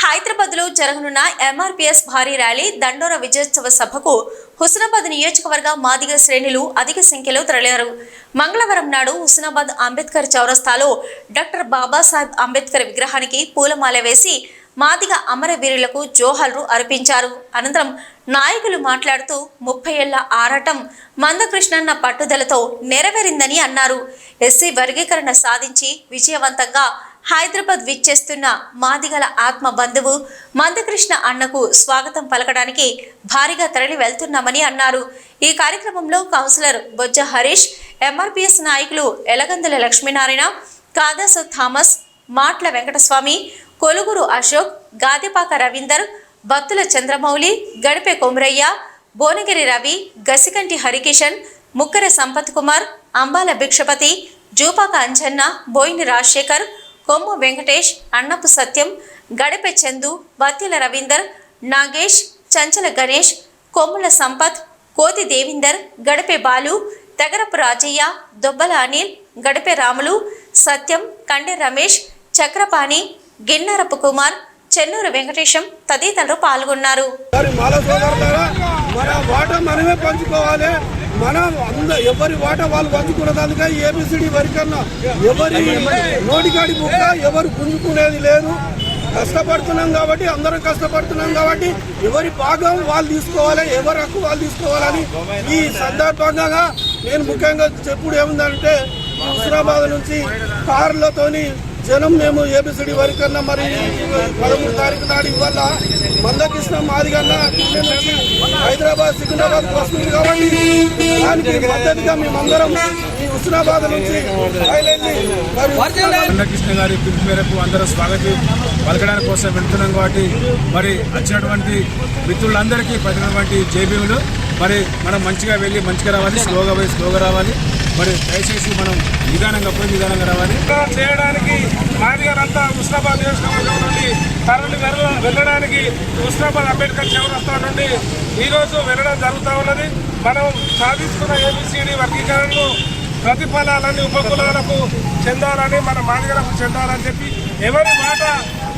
హైదరాబాద్లో జరగనున్న ఎంఆర్పీఎస్ భారీ ర్యాలీ దండోర విజయోత్సవ సభకు హుస్నాబాద్ నియోజకవర్గ మాదిగ శ్రేణులు అధిక సంఖ్యలో తరలినారు. మంగళవారం నాడు హుస్నాబాద్ అంబేద్కర్ చౌరస్తాలో డాక్టర్ బాబాసాహెబ్ అంబేద్కర్ విగ్రహానికి పూలమాల వేసి మాదిగ అమరవీరులకు జోహార్లు అర్పించారు. అనంతరం నాయకులు మాట్లాడుతూ 30 ఏళ్ల ఆరాటం మందకృష్ణన్న పట్టుదలతో నెరవేరిందని అన్నారు. ఎస్సీ వర్గీకరణ సాధించి విజయవంతంగా హైదరాబాద్ విచ్చేస్తున్న మాదిగల ఆత్మ బంధువు మందకృష్ణ అన్నకు స్వాగతం పలకడానికి భారీగా తరలి వెళ్తున్నామని అన్నారు. ఈ కార్యక్రమంలో కౌన్సిలర్ బొజ్జ హరీష్, ఎంఆర్పీఎస్ నాయకులు ఎలగందుల లక్ష్మీనారాయణ, కాదాసు థామస్, మాట్ల వెంకటస్వామి, కొలుగురు అశోక్, గాదిపాక రవీందర్, బత్తుల చంద్రమౌళి, గడిపే కొమరయ్య, భువనగిరి రవి, గసికంటి హరికిషన్, ముక్కర సంపత్ కుమార్, అంబాల భిక్షపతి, జూపాక అంజన్న, బోయిని రాజశేఖర్, కొమ్ము వెంకటేష్, అన్నపు సత్యం, గడిపే చందు, బత్తిల రవీందర్, నాగేష్, చంచల గణేష్, కొమ్ముల సంపత్, కోతి దేవిందర్, గడిపే బాలు, తెగరపు రాజయ్య, దొబ్బల అనిల్, గడిపే రాములు, సత్యం, కండె రమేష్, చక్రపాణి, గిన్నరపు కుమార్, చెన్నూరు వెంకటేశం తదితరులు పాల్గొన్నారు. ఎవరి వాట వాళ్ళు పంచుకున్నదానిగా ఏబిసిడి వరకన్నా ఎవరి నోటికాడి బుక్క ఎవరు గుంజుకునేది లేదు. కష్టపడుతున్నాం కాబట్టి అందరం కష్టపడుతున్నాం కాబట్టి ఎవరి భాగం వాళ్ళు తీసుకోవాలి, ఎవరి హక్కు వాళ్ళు తీసుకోవాలని ఈ సందర్భంగా నేను ముఖ్యంగా చెప్పుడు ఏముందంటే హుస్నాబాద్ నుంచి కార్లతోని జనం మేము ఏబిసిడి వరకన్నా మరి 13 తారీఖు నాడు ఇవాళ మందకృష్ణ మాదిగన్న ఢిల్లీ నుంచి హైదరాబాద్ సికింద్రాబాద్ వస్తుంది కాబట్టి దానికి మద్దతుగా మేమందరం ఈ హుస్నాబాద్ నుంచి మందకృష్ణ గారి పిలుపు మేరకు అందరూ స్వాగతం పలకడానికి కోసం వెళ్తున్నాం కాబట్టి మరి వచ్చినటువంటి మిత్రులందరికీ పడినటువంటి జేబీలు మరి మనం మంచిగా వెళ్ళి మంచిగా రావాలి, స్లోగా పోయి స్లోగా రావాలి. మరి దయచేసి మనం నిదానంగా రావాలి. చేయడానికి మాదిగారంతా హుస్నాబాద్ నియోజకవర్గం నుండి తరలి వెళ్ళడానికి హుస్నాబాద్ అంబేద్కర్ చౌరస్తా నుండి ఈరోజు వెళ్ళడం జరుగుతూ ఉన్నది. మనం సాధించుకున్న ఏబిసిడి వర్గీకరణను ప్రతిఫలాలని ఉపకులాలకు చెందాలని, మన మాదిగలకు చెందాలని చెప్పి ఎవరి మాట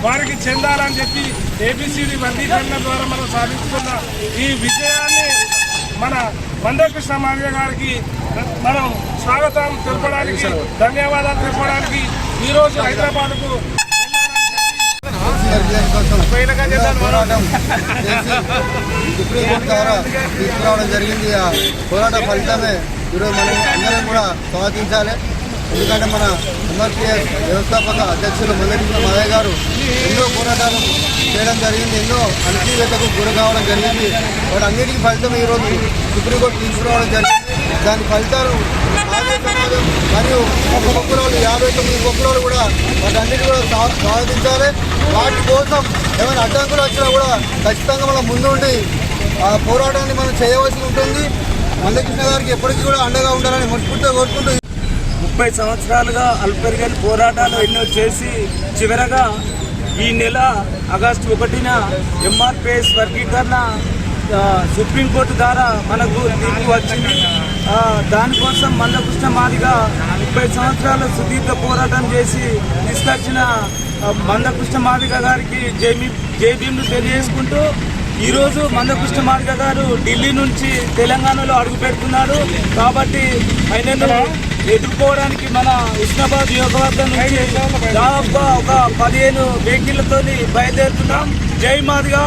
వారికి చెందాలని చెప్పి ఏబిసిడి వర్గీకరణ ద్వారా మనం సాధించుకున్న ఈ విజయాన్ని మన మందకృష్ణ మాదిగ గారికి మనం స్వాగతం తెలపడానికి, ధన్యవాదాలు తెలపడానికి ఈరోజు హైదరాబాద్కు సుప్రీంకోర్టు ద్వారా తీసుకురావడం జరిగింది. ఆ పోరాట ఫలితమే ఈరోజు మనం అందరం కూడా స్వాగతించాలి. ఎందుకంటే మన ఎంఆర్పీఎస్ వ్యవస్థాపక అధ్యక్షులు మందకృష్ణ మాదిగ గారు ఎన్నో పోరాటాలు చేయడం జరిగింది, ఎన్నో అణచివేతకు గురి కావడం జరిగింది. వాటి అన్నిటికీ ఫలితం ఈరోజు సుప్రీంకోర్టు తీసుకురావడం జరిగింది. దాని ఫలితాలు మరియు ఒక్కొక్కరు 59 ఒక్కరు కూడా వాటన్నిటి కూడా స్వాగతించాలి. వాటి కోసం ఏమైనా అడ్డంకులు వచ్చినా కూడా ఖచ్చితంగా మనం ముందుండి ఆ పోరాటాన్ని మనం చేయవలసి ఉంటుంది. మందకృష్ణ గారికి ఎప్పటికీ కూడా అండగా ఉండాలని మనస్ఫూర్తిగా కోరుకుంటూ 30 సంవత్సరాలుగా అల్పరిగల్ పోరాటాలు ఎన్నో చేసి చివరగా ఈ నెల ఆగస్టు 1న ఎంఆర్పీఎస్ వర్గీకరణ సుప్రీంకోర్టు ద్వారా మనకు తీర్పు వచ్చింది. దానికోసం మందకృష్ణ మాదిగ 30 సంవత్సరాల సుదీర్ఘ పోరాటం చేసి తీసుకొచ్చిన మందకృష్ణ మాదిగ గారికి జైభీములు తెలియజేసుకుంటూ ఈరోజు మందకృష్ణ మాదిగ గారు ఢిల్లీ నుంచి తెలంగాణలో అడుగు పెడుతున్నారు. కాబట్టి ఆయనను ఎదుర్కోవడానికి మన హుస్నాబాద్ నియోజకవర్గం నుంచి దాదాపుగా ఒక 15 వెహికల్లతో బయలుదేరుతున్నాం. జై మాదిగ.